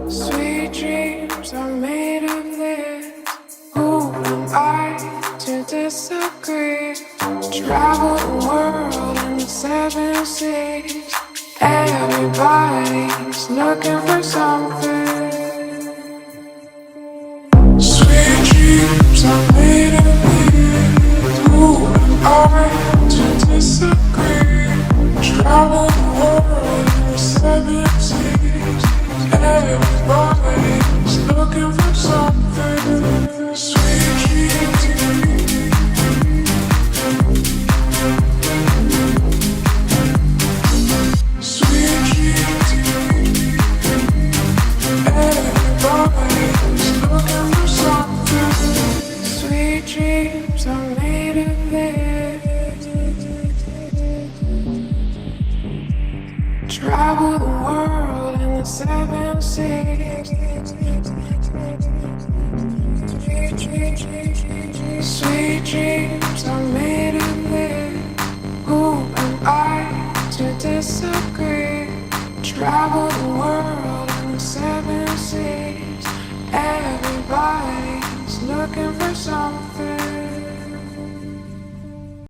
Sweet dreams are made of this. Who am I to disagree? Travel the world in the seven seas. Everybody's looking for something. Sweet dreams are made of this. Who am I to disagree? Travel the world in the seven seas. Everybody's looking for something. Sweet dreams. Sweet dreams. Everybody's looking for something. Sweet dreams are made of this. Travel the world in the seven seas. Sweet dreams are made of this. Who am I to disagree? Travel the world in the seven seas. Everybody's looking for something.